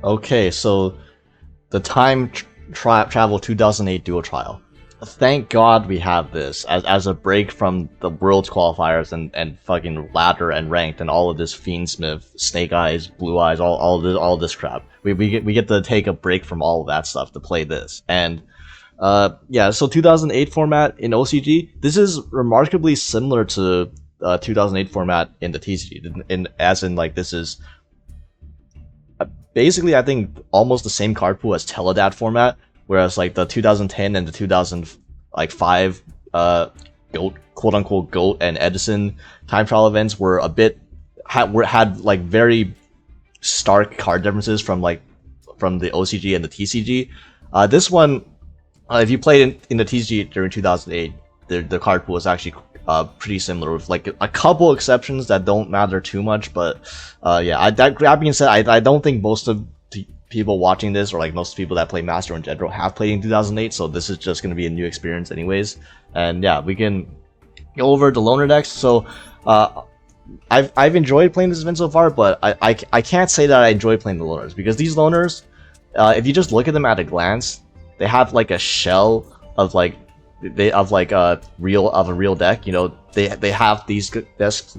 Okay, so the time travel 2008 dual trial. Thank God we have this as a break from the world's qualifiers and fucking ladder and ranked and all of this Fiendsmith, Snake Eyes, Blue Eyes, all this crap. We get to take a break from all of that stuff to play this. And yeah, so 2008 format in OCG, this is remarkably similar to 2008 format in the TCG. As in like this is basically, I think, almost the same card pool as Tele-DAD format, whereas like the 2010 and the 2005 GOAT, quote unquote GOAT and Edison time trial events were a bit had like very stark card differences from the OCG and the TCG. This one, if you played in the TCG during 2008, the card pool is actually pretty similar with like a couple exceptions that don't matter too much, but yeah. That being said, I don't think most of the people watching this, or like most people that play Master in general, have played in 2008, so this is just going to be a new experience anyways. And yeah, we can go over the loaner decks. So I've enjoyed playing this event so far, but I can't say that I enjoy playing the loaners, because these loaners, if you just look at them at a glance, they have like a shell of a real deck. You know, they have these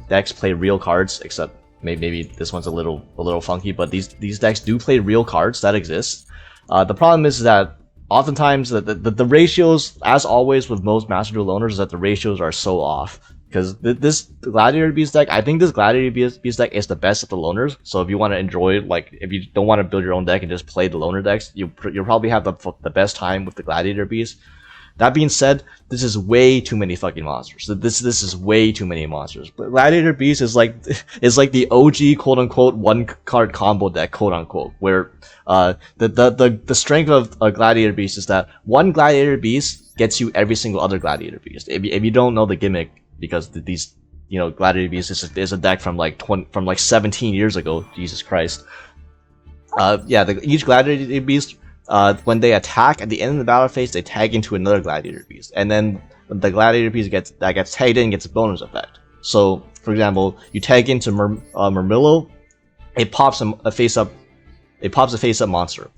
decks play real cards, except maybe this one's a little funky, but these decks do play real cards that exist. The problem is that oftentimes the ratios, as always with most Master Duel Loaners, is that the ratios are so off. Because this Gladiator Beast deck, I think this Gladiator Beast deck is the best of the loaners. So if you want to enjoy, like, if you don't want to build your own deck and just play the loaner decks, you'll probably have the best time with the Gladiator Beast. That being said, this is way too many fucking monsters. This is way too many monsters. But Gladiator Beast is like the OG quote unquote one card combo deck, quote unquote, where the strength of a Gladiator Beast is that one Gladiator Beast gets you every single other Gladiator Beast. If you don't know the gimmick, because these, you know, Gladiator Beast is a deck from like 17 years ago. Jesus Christ. Yeah, each Gladiator Beast, when they attack at the end of the battle phase, they tag into another Gladiator Beast, and then the Gladiator Beast gets tagged in gets a bonus effect. So, for example, you tag into Murmillo, it pops a face up monster.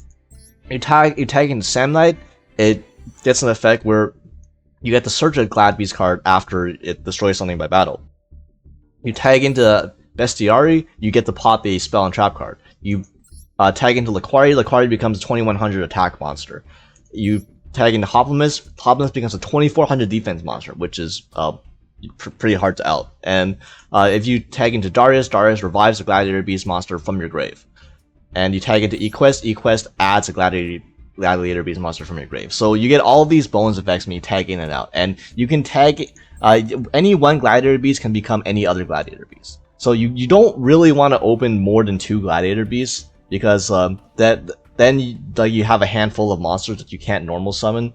You tag into Samnite, it gets an effect where you get to search a Glad Beast card after it destroys something by battle. You tag into Bestiari, you get to pop a spell and trap card. You tag into Laquari becomes a 2100 attack monster. You tag into Hoplimus becomes a 2400 defense monster, which is pretty hard to out. And if you tag into Darius revives a Gladiator Beast monster from your grave. And you tag into Equest adds a Gladiator Beast monster from your grave. So you get all of these bonus effects when you tag in and out. And you can tag any one Gladiator Beast can become any other Gladiator Beast. So you don't really want to open more than 2 Gladiator Beasts, because then you have a handful of monsters that you can't normal summon.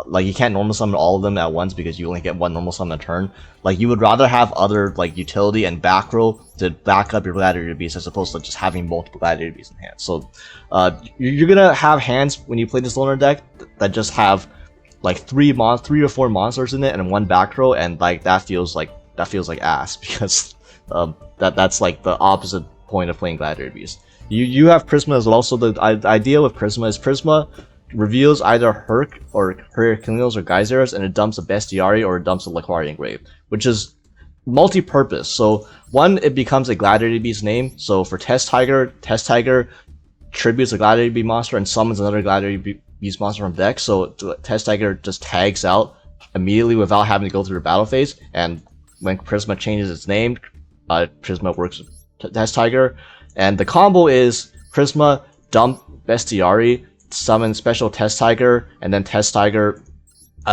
Like, you can't normal summon all of them at once because you only get one normal summon a turn. Like, you would rather have other, like, utility and back row to back up your Gladiator Beast as opposed to just having multiple Gladiator Beasts in hand. So you're gonna have hands when you play this loaner deck that just have like 3 or 4 monsters in it and 1 back row, and like that feels like ass, because that's like the opposite point of playing Gladiator Beast. You have Prisma as well. So the idea with Prisma is Prisma reveals either Herc or Hercules or Geysers, and it dumps a Bestiari or it dumps a Laquari engrave, which is multi-purpose. So one, it becomes a Gladiator Beast name. So for Test Tiger tributes a Gladiator Beast monster and summons another Gladiator Beast monster from deck. So Test Tiger just tags out immediately without having to go through the battle phase. And when Prisma changes its name, Prisma works with Test Tiger. And the combo is Prisma, dump Bestiari, summon special Test Tiger, and then Test Tiger,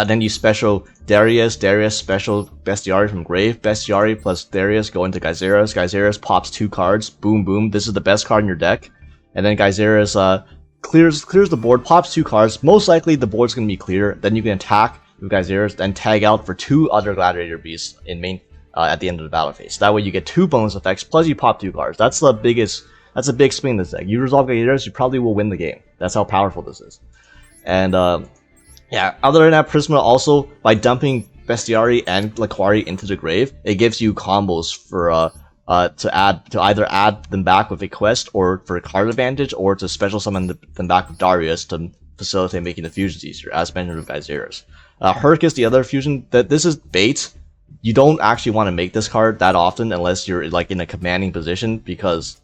then you special Darius, special Bestiari from grave, Bestiari plus Darius go into Geysers pops 2 cards, boom boom, this is the best card in your deck, and then Geysers clears the board, pops 2 cards, most likely the board's gonna be clear, then you can attack with Geysers, then tag out for 2 other Gladiator Beasts in main at the end of the battle phase. That way you get 2 bonus effects, plus you pop 2 cards. That's a big swing in this deck. You resolve Gladiators, you probably will win the game. That's how powerful this is. And yeah, other than that, Prisma also, by dumping Bestiari and Laquari into the grave, it gives you combos for to either add them back with a quest or for card advantage, or to special summon them back with Darius to facilitate making the fusions easier, as mentioned with Gyzerus. Herc is the other fusion. That this is bait. You don't actually want to make this card that often unless you're like in a commanding position, because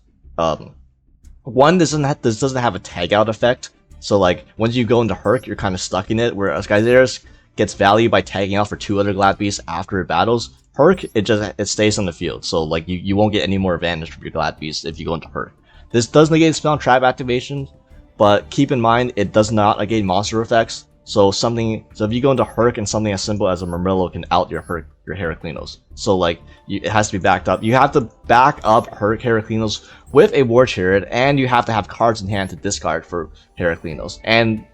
one, this doesn't have a tag out effect. So like once you go into Herc, you're kind of stuck in it. Whereas Gyzerus gets value by tagging out for 2 other Glad Beasts after it battles. Herc, it stays on the field, so like you won't get any more advantage from your Glad Beast if you go into Herc. This does negate spell and trap activation, but keep in mind it does not negate monster effects. So if you go into Herc and something as simple as a Murmillo can out your Heraclinos. So like it has to be backed up. You have to back up Herc Heraclinos with a War Chariot, and you have to have cards in hand to discard for Heraclinos. And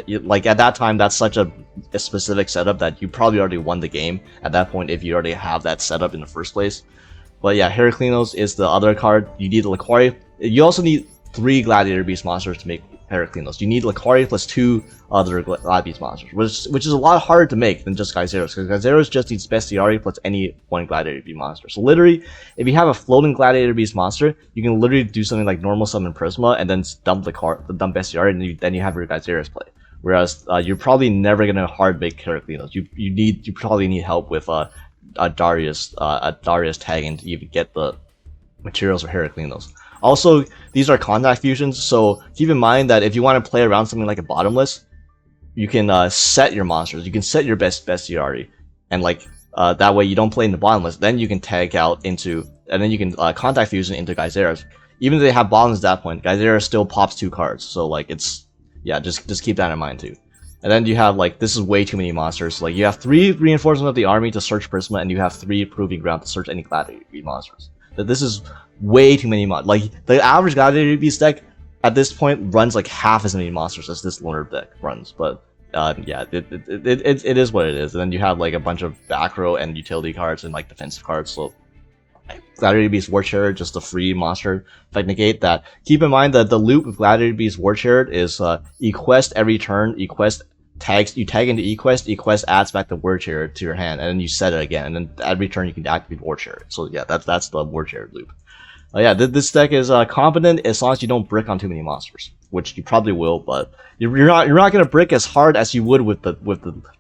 like at that time, that's such a specific setup that you probably already won the game at that point if you already have that setup in the first place. But yeah, Heraclinos is the other card. You need Laquari. You also need 3 Gladiator Beast monsters to make Heraclinos. You need Laquari plus 2 other Glad Beast monsters, which is a lot harder to make than just Gyzerus, because Gyzerus just needs Bestiari plus any 1 Gladiator Beast monster. So literally, if you have a floating Gladiator Beast monster, you can literally do something like normal summon Prisma and then dump dump Bestiari, and then you have your Gyzerus play. Whereas you're probably never gonna hard make Heraclinos. You probably need help with a Darius tagging to even get the materials for Heraclinos. Also, these are contact fusions, so keep in mind that if you want to play around something like a bottomless, you can set your monsters. You can set your bestiari, and like that way you don't play in the bottomless. Then you can tag out into, and then you can contact fusion into Gyzerus. Even if they have bottomless at that point, Gyzerus still pops 2 cards. So like yeah, just keep that in mind too. And then you have like, this is way too many monsters. Like you have 3 reinforcements of the army to search Prisma, and you have 3 proving ground to search any Gladiator Beast monsters. This is way too many monsters. Like the average Gladiator Beast deck at this point runs like half as many monsters as this Loaner deck runs. But yeah, it is what it is. And then you have like a bunch of back row and utility cards and like defensive cards. So Gladiator Beast War Chariot, just a free monster effect negate that. Keep in mind that the loop with Gladiator Beast War Chariot is equest every turn, equest tags, you tag into equest, equest adds back the War Chariot to your hand, and then you set it again, and then every turn you can activate War Chariot. So yeah, that's the War Chariot loop. Yeah, this deck is competent as long as you don't brick on too many monsters, which you probably will, but you're not gonna brick as hard as you would with the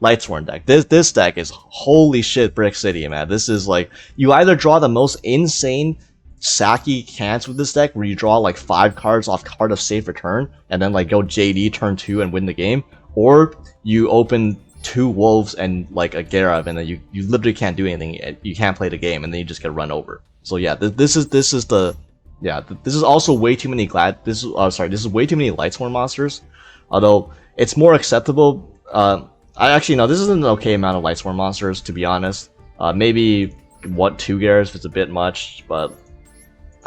Lightsworn deck. This deck is holy shit brick city, man. This is like, you either draw the most insane sacky cans with this deck, where you draw like 5 cards off Card of Safe Return, and then like go JD turn 2 and win the game, or you open 2 wolves and like a Garav, and then you literally can't do anything. You can't play the game, and then you just get run over. So yeah, this is also way too many this is way too many Lightsworn monsters. Although it's more acceptable. I actually no, this is an okay amount of Lightsworn monsters, to be honest. Maybe 2 Garas if it's a bit much, but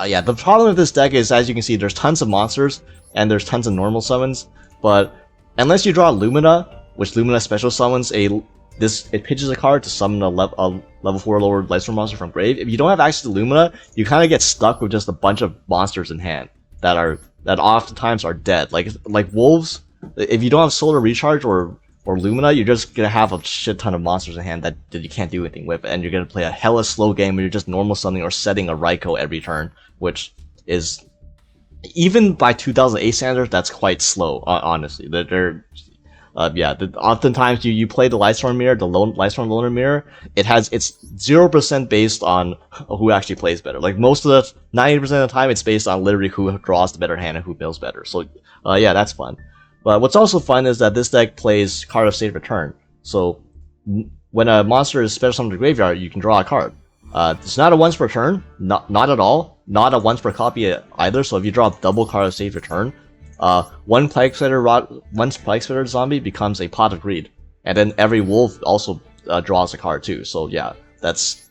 yeah, the problem with this deck is, as you can see, there's tons of monsters and there's tons of normal summons, but unless you draw Lumina, which Lumina special summons it pitches a card to summon a level 4 lower Lightsworn monster from grave. If you don't have access to Lumina, you kind of get stuck with just a bunch of monsters in hand that oftentimes are dead. Like wolves, if you don't have Solar Recharge or Lumina, you're just gonna have a shit ton of monsters in hand that you can't do anything with, and you're gonna play a hella slow game where you're just normal summoning or setting a Raikou every turn, which is, even by 2008 standards, that's quite slow. Honestly, oftentimes you play the Lightsworn Mirror, the Lightsworn Loaner Mirror. It's 0% based on who actually plays better. Like 90% of the time, it's based on literally who draws the better hand and who builds better. So yeah, that's fun. But what's also fun is that this deck plays Card of Safe Return. So when a monster is special summoned to the graveyard, you can draw a card. It's not a once per turn, not at all, not a once per copy either. So if you draw a double Card of Safe Return, one Plague Splitter zombie becomes a Pot of Greed, and then every wolf also draws a card too. So yeah, that's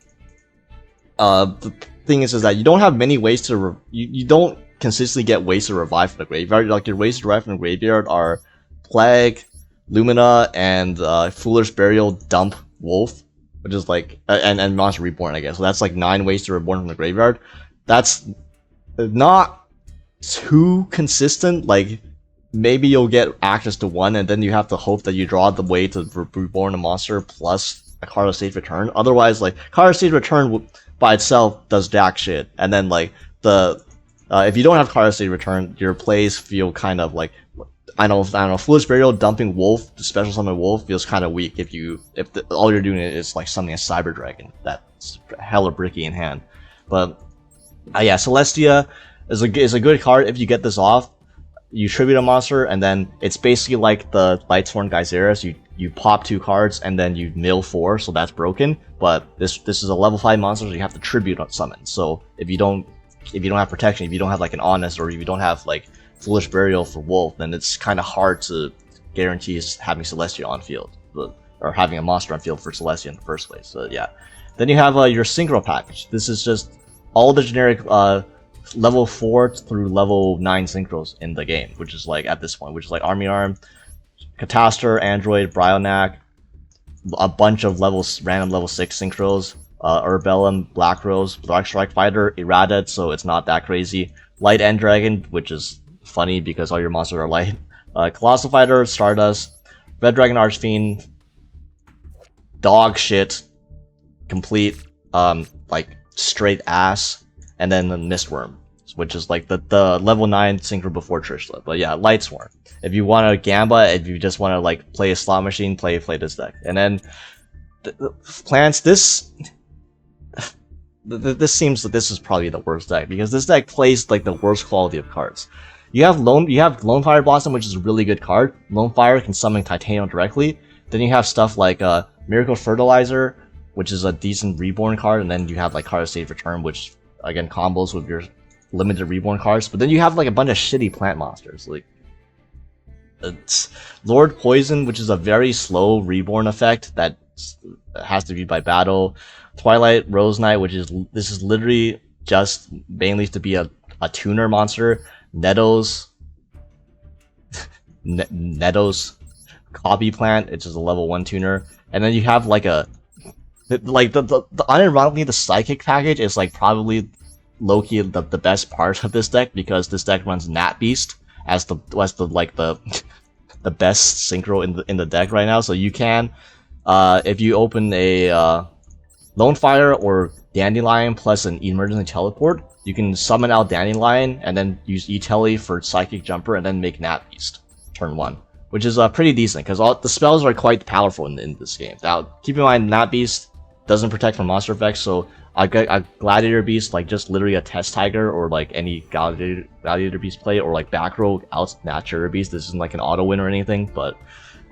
the thing is that you don't have many ways to you don't consistently get ways to revive from the graveyard. Like your ways to revive from the graveyard are Plague, Lumina, and Foolish Burial, Dump, Wolf, which is like and Monster Reborn, I guess. So that's like 9 ways to reborn from the graveyard. That's not too consistent. Like maybe you'll get access to 1, and then you have to hope that you draw the way to reborn a monster plus a Card of Safe Return. Otherwise, like Card of Safe Return by itself does jack shit. And then like the if you don't have card state return, your plays feel kind of like I don't know. Foolish Burial dumping Wolf, the special summon Wolf feels kind of weak if all you're doing is like summoning a Cyber Dragon that's hella bricky in hand. But yeah, Celestia is a good card if you get this off. You tribute a monster, and then it's basically like the Lightsworn Geyseris. You pop 2 cards, and then you mill 4, so that's broken. But this is a level 5 monster, so you have to tribute on summon. So if you don't have protection, if you don't have like an Honest, or if you don't have like Foolish Burial for Wolf, then it's kind of hard to guarantee having Celestia on field, or having a monster on field for Celestia in the first place. So yeah. Then you have your Synchro package. This is just all the generic level 4 through level 9 synchros in the game, which is like at this point, which is like Army Arm, Catastor, Android, Bryonac, a bunch of random level 6 synchros, Urbellum, Black Rose, Dark Strike Fighter, Irradiate, so it's not that crazy. Light End Dragon, which is funny because all your monsters are light. Colossal Fighter, Stardust, Red Dragon Archfiend, dog shit, complete, like straight ass, and then the Mistworm, which is like the level 9 synchro before Trishula. But yeah, Lightsworn. If you want to Gamba, if you just want to like play a slot machine, play this deck. And then the plants, this seems that this is probably the worst deck, because this deck plays like the worst quality of cards. You have Lone Fire Blossom, which is a really good card. Lone Fire can summon Titanium directly. Then you have stuff like Miracle Fertilizer, which is a decent reborn card, and then you have like Card State Return, which again combos with your limited reborn cards. But then you have like a bunch of shitty plant monsters, like it's Lord Poison, which is a very slow reborn effect that has to be by battle. Twilight Rose Knight, this is literally just mainly to be a tuner monster. Nettles Copy Plant, it's just a level 1 tuner. And then you have like the unironically, the Psychic package is like probably low-key the best part of this deck, because this deck runs Nat Beast as the the best synchro in the deck right now. So you can if you open a Lone Fire or Dandelion plus an emergency teleport, you can summon out Dandelion and then use E-Tele for Psychic Jumper and then make Nat Beast turn 1, which is pretty decent because all the spells are quite powerful in this game. Now, keep in mind, Nat Beast doesn't protect from monster effects, so a Gladiator Beast, like just literally a Test Tiger or like any Gladiator Beast play, or like back row out Natura Beast. This isn't like an auto win or anything, but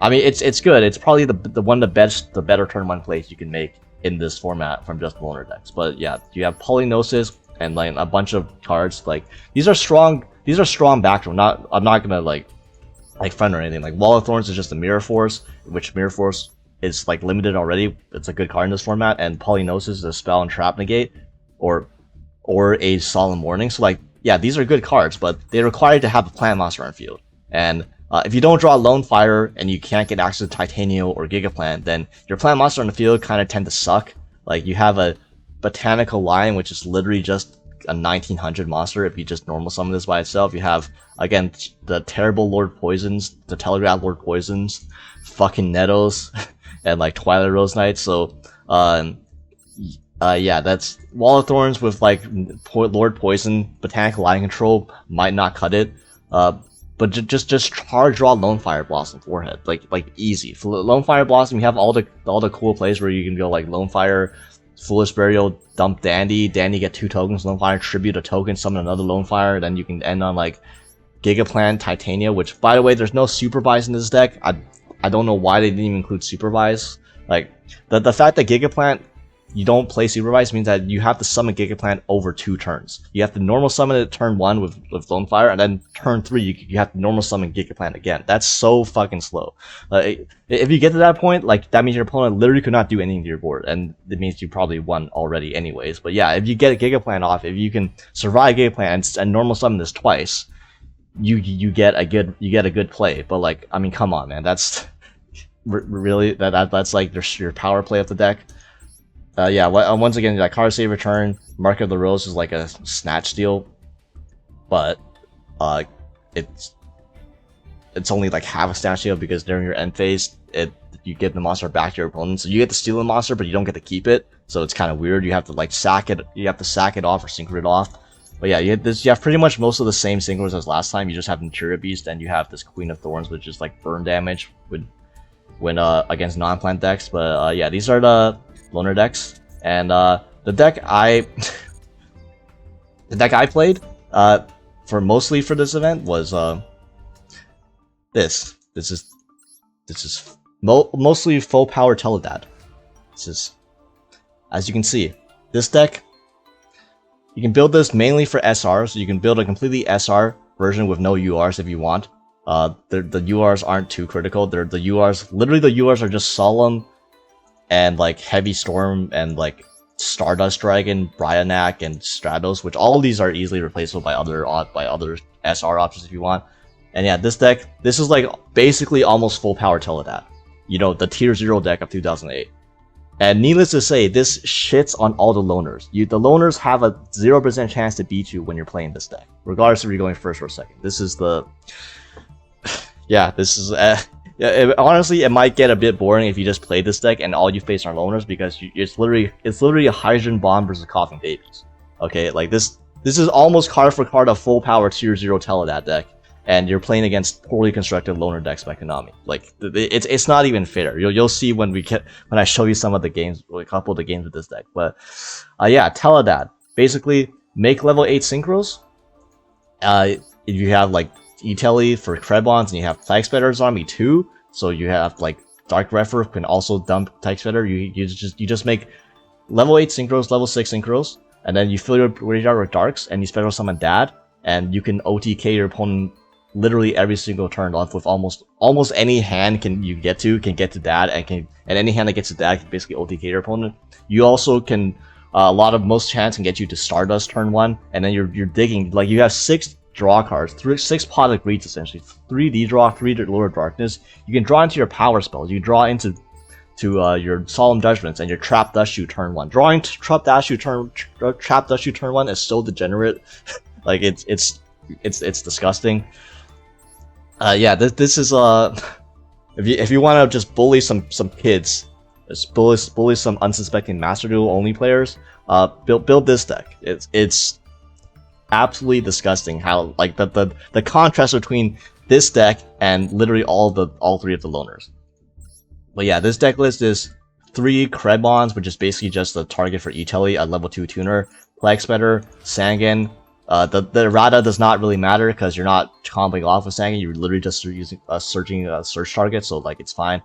I mean it's good. It's probably the better turn 1 plays you can make in this format from just loaner decks. But yeah, you have Polynosis and like a bunch of cards. Like these are strong back row. I'm not gonna like front or anything. Like Wall of Thorns is just a Mirror Force, which Mirror Force is like limited already. It's a good card in this format, and Polynosis is a spell and trap negate, or a Solemn Warning. So like, yeah, these are good cards, but they require to have a plant monster on field. And if you don't draw Lone Fire and you can't get access to Titanium or Gigaplant, then your plant monster on the field kind of tend to suck. Like you have a Botanical Lion, which is literally just a 1900 monster if you just normal summon this by itself. You have, again, the terrible Lord Poisons, the Telegraph Lord Poisons, fucking Nettles, and like Twilight Rose Knight. So yeah, that's Wall of Thorns with like Lord Poison, Botanical Lion control might not cut it. But just draw Lone Fire Blossom forehead, like easy. For Lone Fire Blossom, you have all the cool plays where you can go like Lone Fire, Foolish Burial, dump Dandy get 2 tokens, Lone Fire, tribute a token, summon another Lone Fire, then you can end on like Gigaplant, Titania, which by the way, there's no Supervise in this deck. I don't know why they didn't even include Supervise. Like the fact that Gigaplant you don't play Supervise means that you have to summon Gigaplant over 2 turns. You have to normal summon it turn 1 with Lone Fire, and then turn 3 you have to normal summon Gigaplant again. That's so fucking slow. If you get to that point, like that means your opponent literally could not do anything to your board, and it means you probably won already anyways. But yeah, if you get a Gigaplant off, if you can survive Gigaplant and normal summon this twice, you get a good play. But like, I mean, come on, man, that's really that's like your power play of the deck. Yeah, once again, that Card Save Return, Mark of the Rose is like a snatch steal, but it's only like half a snatch steal because during your end phase, you give the monster back to your opponent, so you get to steal the monster, but you don't get to keep it. so it's kind of weird. You have to like sack it. You have to sack it off or synchro it off. But yeah, you have pretty much most of the same synchros as last time. You just have Materia Beast, and you have this Queen of Thorns, which is like burn damage when against non-plant decks. But yeah, these are the loner decks, and the deck I played for mostly for this event was this is mostly full power Tele-DAD. This is, as you can see, this deck. You can build this mainly for SR, so you can build a completely SR version with no URs if you want. The URs aren't too critical. The URs, literally the URs are just Solemn and like Heavy Storm and like Stardust Dragon, Brionac, and Stratos, which all of these are easily replaceable by other SR options if you want. And yeah, this deck, this is like basically almost full power Tele-DAD. You know, the tier 0 deck of 2008. And needless to say, this shits on all the loners. The loners have a 0% chance to beat you when you're playing this deck, regardless if you're going first or second. This is the... yeah, this is... honestly, it might get a bit boring if you just play this deck and all you face are loners, because it's literally a Hydrogen Bomb versus Coughing Babies. Okay, like this is almost card for card a full power tier 0 Tele-DAD deck, and you're playing against poorly constructed loner decks by Konami. Like it's not even fair. You'll see when I show you some of the games, a couple of the games with this deck. But yeah, Tele-DAD. Basically, make level 8 synchros. If you have like E-Tele for Krebons, and you have Tyke Spreader's Army too, so you have like Dark Refer can also dump Tyke Spreader. You just make level 8 synchros, level 6 synchros, and then you fill your graveyard with darks, and you special summon DAD, and you can OTK your opponent literally every single turn off with almost any hand can get to DAD, and any hand that gets to DAD can basically OTK your opponent. You also can most chance can get you to Stardust turn 1, and then you're digging, like you have 6 draw cards, 6 pot of greeds essentially, 3 D draw, 3 lower darkness. You can draw into your power spells. You draw into your Solemn Judgments and your Trap Dust Shoot turn 1. Drawing Trap Dust Shoot turn 1 is so degenerate. Like it's disgusting. Yeah, this is if you want to just bully some kids, just bully some unsuspecting Master Duel only players, build this deck. It's absolutely disgusting how like the contrast between this deck and literally all 3 of the loners. But yeah, this deck list is 3 Krebons, which is basically just the target for E-Tele, a level 2 tuner, Plague Spreader, Sangan. The errata does not really matter because you're not comboing off with Sangan. You're literally just using searching search target, so like it's fine.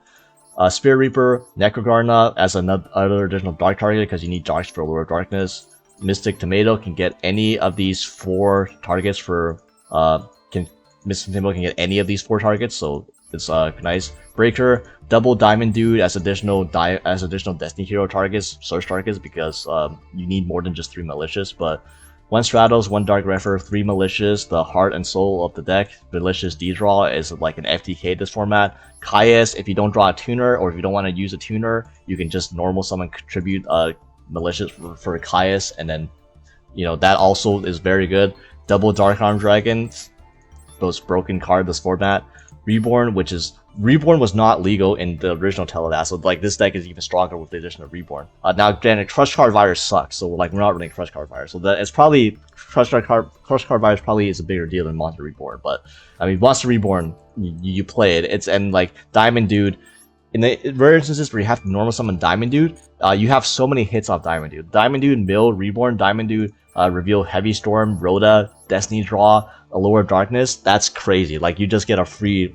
Spirit Reaper, Necrogarna as another additional dark target because you need darks for lower darkness. Mystic Tomato can get any of these 4 targets for Mystic Tomato can get any of these 4 targets, so it's nice. Breaker, double Diamond Dude as additional Destiny Hero targets, search targets, because you need more than just 3 malicious, but 1 Stratos, 1 Dark Refer, 3 Malicious, the heart and soul of the deck. Malicious D-Draw is like an FTK this format. Caius, if you don't draw a tuner, or if you don't want to use a tuner, you can just normal summon contribute Malicious for Caius, and then, you know, that also is very good. Double Dark Arm Dragon, most broken card this format. Reborn, Reborn was not legal in the original Tele-DAD, so like this deck is even stronger with the addition of Reborn. Now, granted, Crush Card Virus sucks, so like we're not running Crush Card Virus, so that it's probably Crush Card Virus probably is a bigger deal than Monster Reborn. But I mean, Monster Reborn, you play it. And like Diamond Dude, in the rare instances where you have to normal summon Diamond Dude, you have so many hits off Diamond Dude. Diamond Dude, Mill, Reborn, Diamond Dude, reveal Heavy Storm, Rhoda, Destiny Draw, a Lower Darkness. That's crazy. Like you just get a free.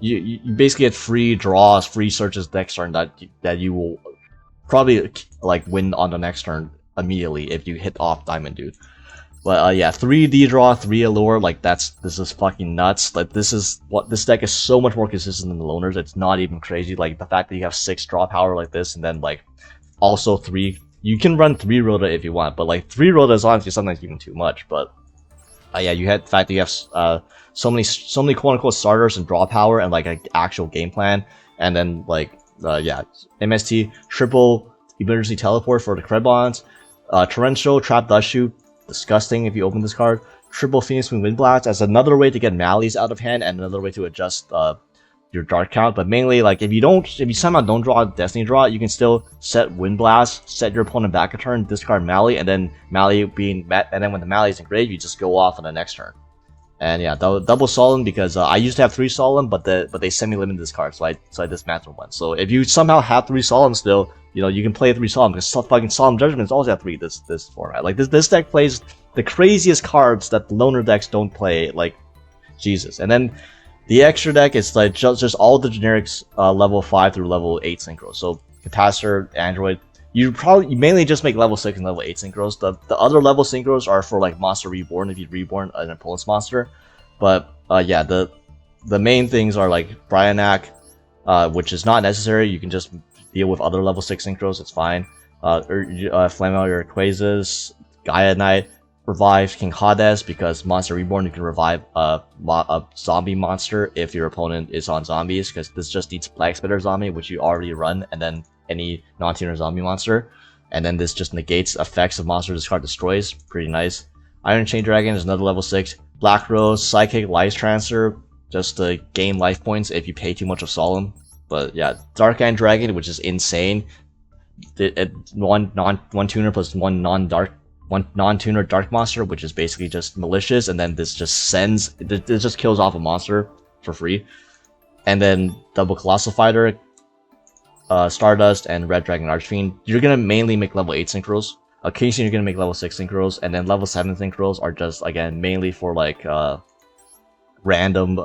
You basically get free draws, free searches next turn that you will probably like win on the next turn immediately if you hit off Diamond Dude. But yeah, 3 D draw, 3 allure, like this is fucking nuts. Like this deck is so much more consistent than the loners. It's not even crazy. Like the fact that you have 6 draw power like this, and then like also 3. You can run 3 Rhoda if you want, but like 3 Rhoda is honestly sometimes even too much. But yeah, you had the fact that you have so many quote unquote starters and draw power and like an actual game plan, and then like yeah, MST triple emergency teleport for the Krebons, torrential trap dust shoot, disgusting if you open this card. Triple Fiendsmith Wind Blast as another way to get Malleys out of hand and another way to adjust your dark count, but mainly like if you somehow don't draw a Destiny draw, you can still set Wind Blast, set your opponent back a turn, discard Mally, and then Mally being met, and then when the Mally's engraved, you just go off on the next turn. And yeah, double Solemn because I used to have 3 Solemn, but they semi-limited this card, so I dismantled one. So if you somehow have 3 Solemn still, you know, you can play 3 Solemn because fucking Solemn Judgments always have 3 this format. Like this deck plays the craziest cards that the loner decks don't play, like Jesus. And then the extra deck is like just all the generics level 5 through level 8 synchros. So Catastor, Android, you mainly just make level 6 and level 8 synchros. The other level synchros are for like Monster Reborn if you reborn an opponent's monster. But yeah, the main things are like Bryanak, which is not necessary. You can just deal with other level 6 synchros, it's fine. Flame out your Quasas, Gaia Knight, revive King Hades because Monster Reborn you can revive a zombie monster if your opponent is on zombies, because this just needs Black Spitter Zombie, which you already run, and then any non-tuner zombie monster, and then this just negates effects of monster this card destroys. Pretty nice. Iron Chain Dragon is another level 6. Black Rose, Psychic, Life Transfer, just to gain life points if you pay too much of Solemn. But yeah, Dark Iron Dragon, which is insane. One tuner plus one non-tuner dark monster, which is basically just malicious, and then this just kills off a monster for free. And then double Colossal Fighter, Stardust, and Red Dragon Archfiend. You're gonna mainly make level 8 synchros. Occasionally you're gonna make level 6 synchros, and then level 7 synchros are just, again, mainly for like random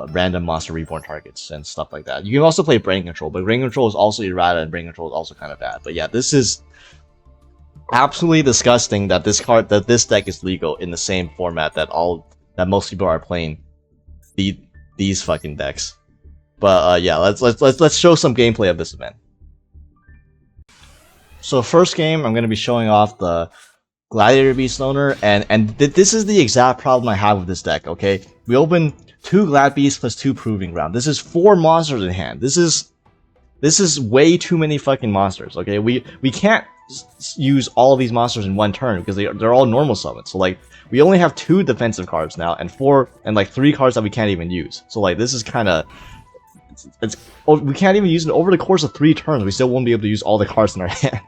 monster reborn targets and stuff like that. You can also play Brain Control, but Brain Control is also errata, and Brain Control is also kind of bad. But yeah, this is absolutely disgusting that this deck is legal in the same format that most people are playing these fucking decks. But yeah, let's show some gameplay of this event. So first game, I'm gonna be showing off the Gladiator Beast Loner, and this is the exact problem I have with this deck. Okay, we open 2 Glad Beasts plus 2 Proving Ground. This is 4 monsters in hand. This is way too many fucking monsters. Okay, we can't use all of these monsters in one turn because they're all normal summons. So like we only have 2 defensive cards now and 3 cards that we can't even use. So like this is kind of we can't even use it over the course of 3 turns. We still won't be able to use all the cards in our hand.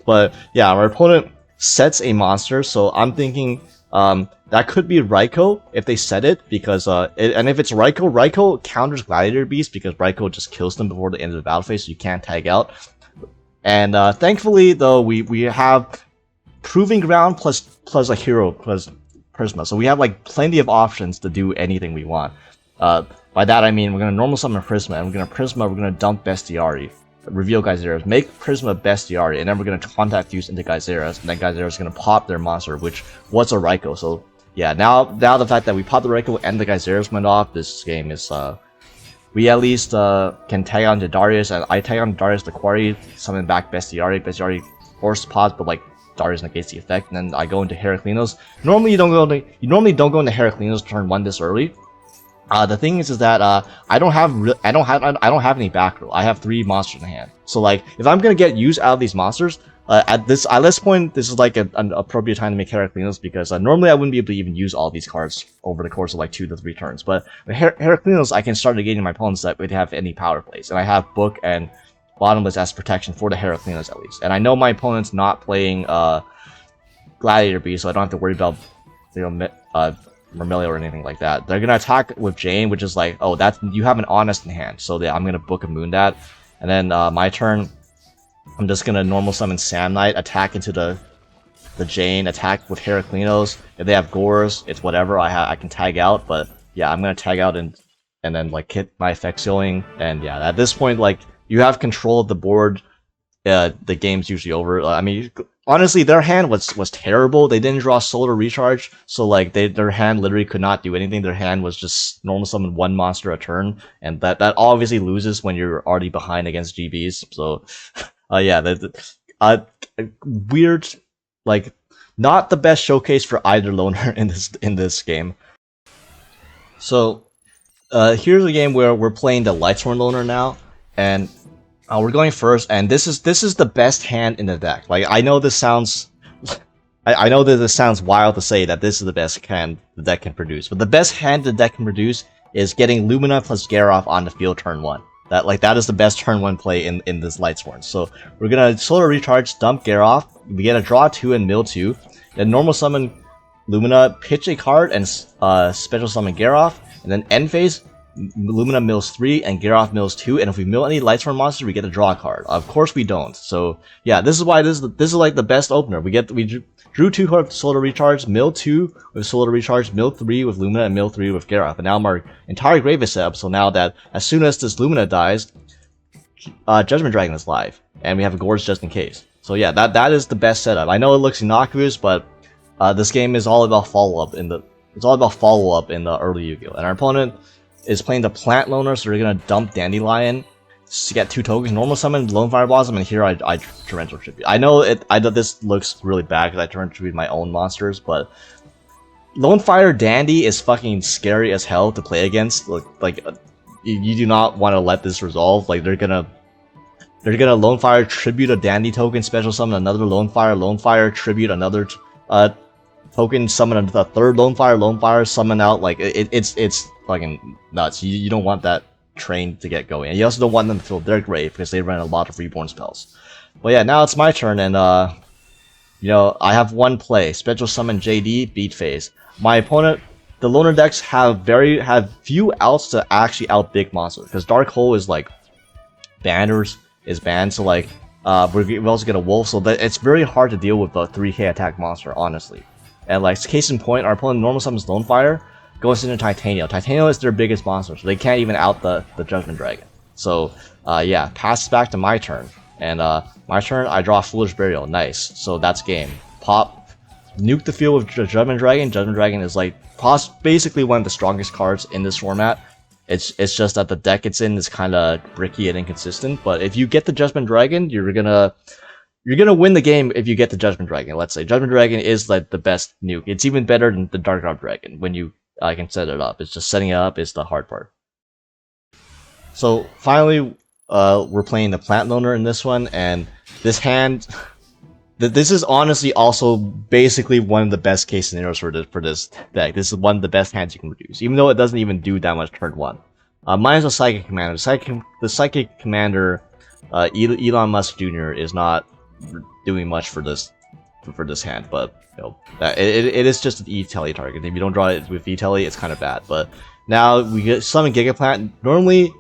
But yeah, our opponent sets a monster, so I'm thinking that could be Raikou if they set it, because and if it's Raikou counters Gladiator Beast because Raikou just kills them before the end of the battle phase, so you can't tag out. And thankfully though, we have Proving Ground plus a hero plus Prisma, so we have like plenty of options to do anything we want. By that I mean we're gonna normal summon Prisma, and we're gonna dump Bestiari, reveal Geyseras, make Prisma Bestiari, and then we're gonna contact fuse into Geyseras, and then Geyseras is gonna pop their monster, which was a Raikou. So yeah, now the fact that we popped the Raikou and the Geyseras went off, this game is we at least can tag on to Darius, and I tag on Darius the Quarry, summon back Bestiari. Bestiari force pods, but like Darius negates the effect, and then I go into Heraclinos. Normally you normally don't go into Heraclinos turn 1 this early. The thing is that I don't have any back row. I have 3 monsters in hand. So like if I'm gonna get use out of these monsters, at this point this is like an appropriate time to make Heraclinos, because normally I wouldn't be able to even use all these cards over the course of like 2 to 3 turns. But with Heraclinos I can start negating my opponents that would have any power plays, and I have Book and Bottomless as protection for the Heraclinos at least. And I know my opponent's not playing Gladiator Beast, so I don't have to worry about, you know, Vermilio or anything like that. They're gonna attack with Jane, which is like, oh, you have an Honest in hand, so yeah, I'm gonna Book of Moon that, and then my turn, I'm just gonna normal summon Sam Knight, attack into the Jane, attack with Heraclinos. If they have Gores, it's whatever. I can tag out, but yeah, I'm gonna tag out and then like hit my effect ceiling, and yeah, at this point like you have control of the board. The game's usually over. I mean, honestly, their hand was terrible. They didn't draw Solar Recharge, so like their hand literally could not do anything. Their hand was just normal summon 1 monster a turn, and that obviously loses when you're already behind against GBs. So, yeah, weird, like not the best showcase for either loner in this game. So, here's a game where we're playing the Lightsworn Loaner now, and we're going first, and this is the best hand in the deck. Like I know this sounds, I know that this sounds wild to say that this is the best hand the deck can produce, but the best hand the deck can produce is getting Lumina plus Garoth on the field turn 1. That is the best turn 1 play in this Lightsworn. So we're gonna Solar Recharge, dump Garroth, we get a draw 2 and mill 2, then normal summon Lumina, pitch a card, and special summon Garroth, and then end phase, Lumina mills 3 and Garroth mills 2, and if we mill any Lightsworn monsters, we get a draw card. Of course we don't. So yeah, this is why this is like the best opener. We drew 2 cards Solar Recharge, mill 2 with Solar Recharge, mill 3 with Lumina, and mill 3 with Garroth. And now our entire grave is set up, so now that as soon as this Lumina dies, Judgment Dragon is live, and we have a Gorge just in case. So yeah, that is the best setup. I know it looks innocuous, but this game is all about follow-up in the early Yu-Gi-Oh! And our opponent is playing the Plant Loaner, so we're gonna dump Dandelion to get 2 tokens, normal summon Lone Fire Blossom, and here I Torrential Tribute. I know this looks really bad because I Torrential Tribute my own monsters, but Lone Fire Dandy is fucking scary as hell to play against. You do not want to let this resolve. Like they're gonna Lone Fire Tribute a Dandy token, special summon another Lone Fire Tribute another token, summon a third Lone Fire summon out. Like it's fucking nuts. You don't want that train to get going, and you also don't want them to fill their grave because they run a lot of reborn spells. But yeah, now it's my turn, and you know, I have 1 play, special summon JD, beat phase. My opponent, the loner decks have few outs to actually out big monsters because Dark Hole is like banners is banned, so like we also get a wolf, so that it's very hard to deal with a 3k attack monster, honestly. And like case in point, our opponent normal summons Lone Fire, goes into Titania. Titania is their biggest monster, so they can't even out the Judgment Dragon. So yeah, passes back to my turn. And my turn, I draw Foolish Burial. Nice. So that's game. Pop, nuke the field with Judgment Dragon. Judgment Dragon is like basically one of the strongest cards in this format. It's just that the deck it's in is kind of bricky and inconsistent. But if you get the Judgment Dragon, you're gonna win the game if you get the Judgment Dragon. Let's say Judgment Dragon is like the best nuke. It's even better than the Dark God Dragon when you can set it up. It's just setting it up is the hard part. So finally, we're playing the Plant Loaner in this one, and this hand, this is honestly also basically one of the best case scenarios for this deck. This is one of the best hands you can produce, even though it doesn't even do that much turn 1. Mine is a Psychic Commander. The Psychic Commander, Elon Musk Jr. is not doing much for this hand, but you know, it is just an E-Tele target. If you don't draw it with E-Tele, it's kind of bad. But now we get summon Gigaplant. Normally,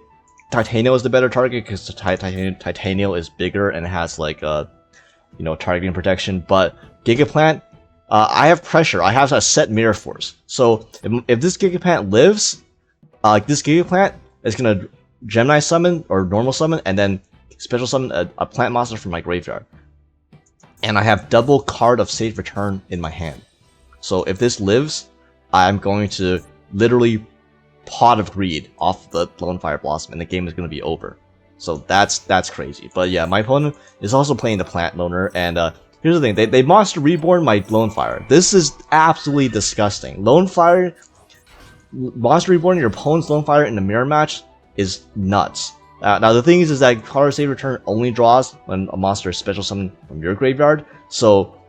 Titania is the better target because Titania is bigger and has like you know, targeting protection. But Gigaplant, I have pressure. I have a set Mirror Force. So if this Gigaplant lives, this Gigaplant is gonna Gemini summon or normal summon and then special summon a plant monster from my graveyard. And I have double card of safe return in my hand. So if this lives, I'm going to literally Pot of Greed off the Lone Fire Blossom, and the game is going to be over. So that's crazy. But yeah, my opponent is also playing the Plant Loaner, and here's the thing: they Monster Reborn my Lone Fire. This is absolutely disgusting. Lone Fire, Monster Reborn your opponent's Lone Fire in the mirror match is nuts. Now the thing is that card of safe return only draws when a monster is special summoned from your graveyard. So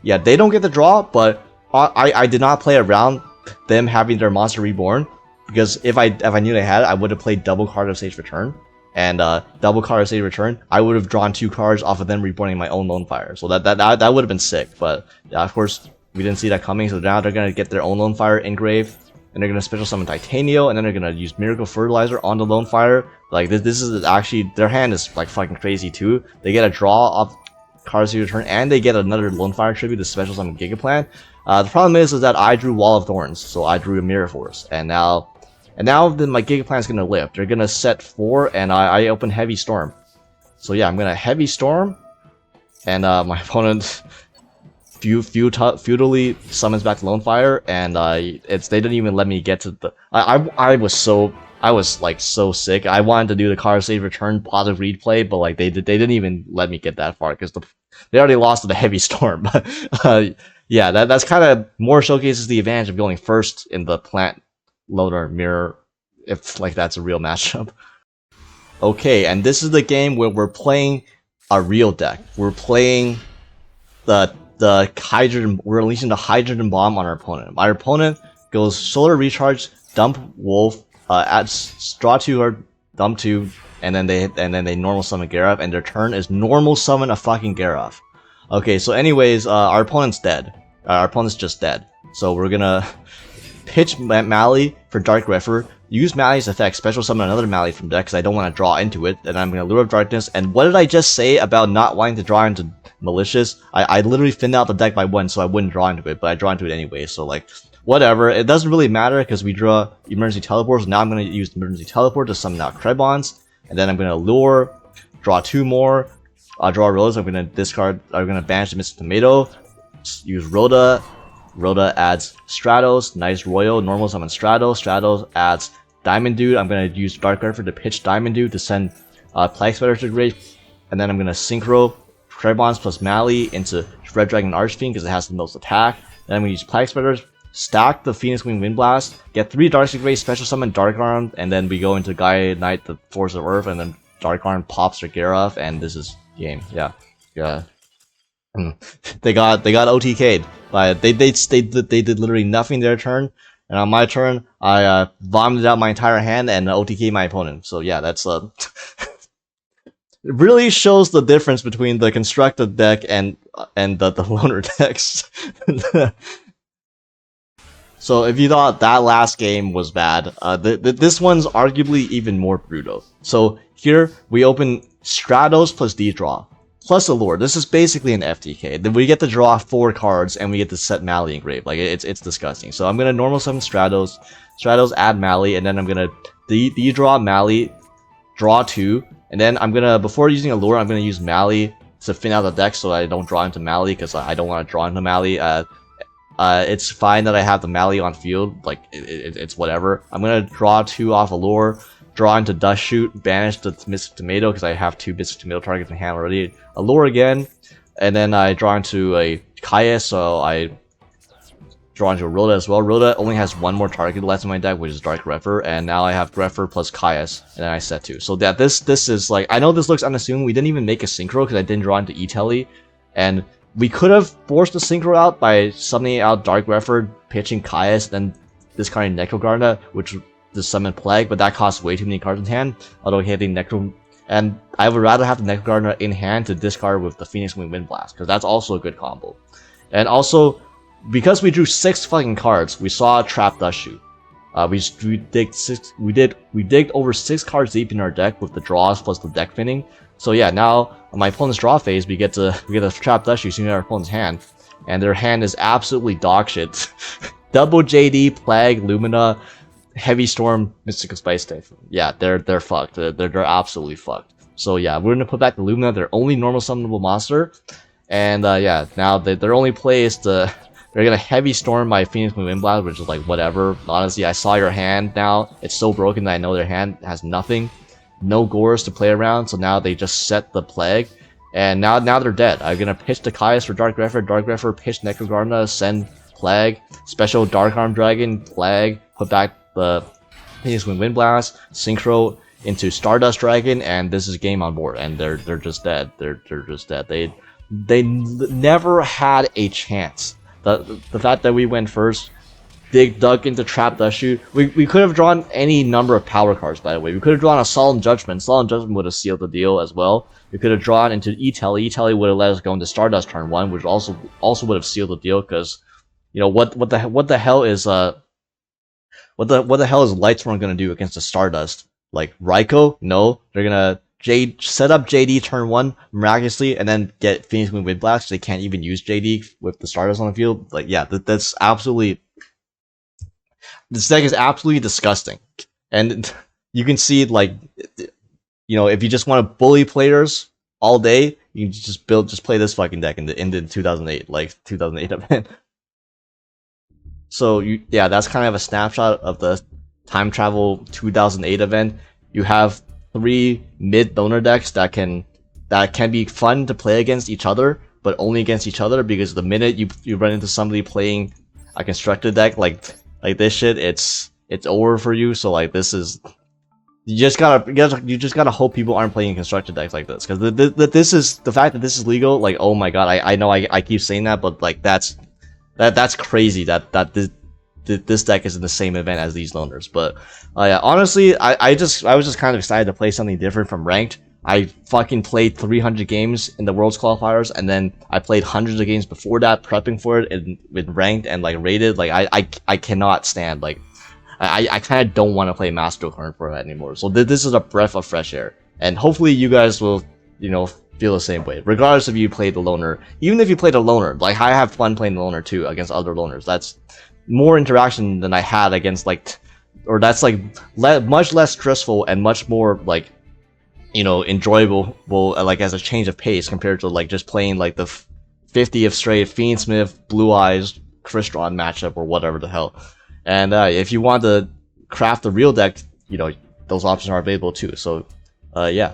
yeah, they don't get the draw, but I did not play around them having their Monster Reborn, because if I knew they had it, I would have played double card of safe return, and double card of safe return, I would have drawn 2 cards off of them reborning my own Lone Fire. So that would have been sick. But yeah, of course we didn't see that coming. So now they're gonna get their own Lone Fire engraved, and they're gonna special summon Titanio, and then they're gonna use Miracle Fertilizer on the Lone Fire. Like this is actually, their hand is like fucking crazy too. They get a draw of cards to return, and they get another Lone Fire tribute to special summon Gigaplant. The problem is that I drew Wall of Thorns, so I drew a Mirror Force, and now then my Gigaplant is gonna live. They're gonna set 4, and I open Heavy Storm. So yeah, I'm gonna Heavy Storm, and my opponent futilely summons back to Lone Fire, and they didn't even let me get to the. I was like so sick. I wanted to do the card save return positive read play, but like they didn't even let me get that far because they already lost to the Heavy Storm. But yeah, that's kind of more showcases the advantage of going first in the Plant Loaner mirror, if like that's a real matchup. Okay, and this is the game where we're playing a real deck. We're playing the hydrogen. We're releasing the hydrogen bomb on our opponent. My opponent goes Solar Recharge, dump Wolf, draw 2 card dump 2, and then they normal summon Gareth, and their turn is normal summon a fucking Gareth. Okay, so anyways, our opponent's dead. Our opponent's just dead. So we're gonna pitch Mally for Dark Refer, use Mally's effect, special summon another Mally from deck because I don't want to draw into it, and I'm gonna Lure of Darkness. And what did I just say about not wanting to draw into Malicious? I literally thinned out the deck by 1 so I wouldn't draw into it, but I draw into it anyway, so like, whatever. It doesn't really matter because we draw Emergency Teleport, so now I'm gonna use Emergency Teleport to summon out Krebons, and then I'm gonna Lure, draw 2 more, draw Rose, I'm gonna discard, I'm gonna banish the Mr. Tomato, use Rhoda. Rhoda adds Stratos, nice Royal, normal summon Stratos, Stratos adds Diamond Dude, I'm gonna use Dark Refer to pitch Diamond Dude to send Plague Spider to grave, and then I'm gonna Synchro Krebons plus Mally into Red Dragon Archfiend because it has the most attack, then I'm gonna use Plague Spiders, stack the Fiendsmith Wind Blast, get 3 Darkseid Grace, special summon Dark Arm, and then we go into Gaia Knight, the Force of Earth, and then Dark Arm pops their Gareth, and this is game. Yeah. They got OTK'd. But they did literally nothing their turn, and on my turn, I vomited out my entire hand and OTK'd my opponent. So yeah, that's it really shows the difference between the constructed deck and the loner decks. So if you thought that last game was bad, this one's arguably even more brutal. So here we open Stratos plus D-Draw, plus Allure. This is basically an FTK. Then we get to draw 4 cards and we get to set Mally in grave. Like, it's disgusting. So I'm gonna normal summon Stratos, Stratos add Mally, and then I'm gonna D-Draw Mally, draw 2, and then I'm gonna, before using Allure, I'm gonna use Mally to thin out the deck so I don't draw into Mally, because I don't want to draw into Mally. It's fine that I have the Mally on field, like, it's whatever. I'm gonna draw 2 off Allure, draw into Dust Shoot, banish the Mystic Tomato, because I have 2 Mystic Tomato targets in hand already, Allure again, and then I draw into a Kaya, so I draw into a Rhoda as well. Rhoda only has 1 more target left in my deck, which is Dark Refer, and now I have Refer plus Kaias, and then I set 2. So yeah, this is like, I know this looks unassuming, we didn't even make a Synchro because I didn't draw into E-Tele, and we could have forced the Synchro out by summoning out Dark Refer, pitching Kaias, then discarding Necrogarda, which to summon Plague, but that costs way too many cards in hand, although hitting Necro, and I would rather have the Necrogarda in hand to discard with the Fiendsmith Wind Blast, because that's also a good combo. And also, because we drew 6 fucking cards, we saw Trap Dust Shoot. We digged over 6 cards deep in our deck with the draws plus the deck thinning. So yeah, now on my opponent's draw phase, we get to Trap Dust Shoot using our opponent's hand, and their hand is absolutely dog shit. Double JD, Plague, Lumina, Heavy Storm, Mystical Spice Typhoon. Yeah, they're fucked. They're absolutely fucked. So yeah, we're gonna put back the Lumina, their only normal summonable monster, and yeah, now their only play is to, they're gonna Heavy Storm my Fiendsmith Wind Blast, which is like whatever. Honestly, I saw your hand now. It's so broken that I know their hand has nothing, no Gores to play around. So now they just set the Plague, and now they're dead. I'm gonna pitch the Kaias for Dark Refer, pitch Necrogarda, send Plague, special Dark Arm Dragon, Plague, put back the Fiendsmith Wind Blast, Synchro into Stardust Dragon, and this is game on board. And they're just dead. They're just dead. They never had a chance. The fact that we went first, dug into Trap Dust Shoot. We could have drawn any number of power cards, by the way. We could have drawn a Solemn Judgment. Solemn Judgment would have sealed the deal as well. We could have drawn into E-Tele. E-Tele would have let us go into Stardust turn 1, which also would have sealed the deal, because, you know, what the hell is what the hell is Lightsworn gonna do against the Stardust? Like, Raikou? No, they're gonna set up JD turn 1 miraculously, and then get Fiendsmith Wind Blast. They can't even use JD with the Stardust on the field. Like, yeah, that's absolutely, this deck is absolutely disgusting. And you can see, like, you know, if you just want to bully players all day, you can just play this fucking deck in the 2008 event. So yeah, that's kind of a snapshot of the Time Travel 2008 event. You have 3 mid loner decks that can be fun to play against each other, but only against each other, because the minute you run into somebody playing a constructed deck like this shit, it's over for you. So like, this is, you just gotta hope people aren't playing constructed decks like this, because this is the fact that this is legal. Like, oh my god, I know I keep saying that, but like, that's crazy that this this deck is in the same event as these loners. But yeah, honestly, I was just kind of excited to play something different from ranked. I fucking played 300 games in the Worlds qualifiers, and then I played hundreds of games before that, prepping for it with ranked and like rated. Like I cannot stand, like I kind of don't want to play Master Duel current format anymore. So this is a breath of fresh air, and hopefully you guys will, you know, feel the same way, regardless if you played the loner. Even if you played a loner, like I have fun playing the loner too against other loners. That's more interaction than I had against like, or that's like much less stressful and much more like, you know, enjoyable, like as a change of pace compared to like just playing like the 50th straight Fiendsmith Blue Eyes Crystron matchup or whatever the hell. And if you want to craft the real deck, you know, those options are available too. So yeah.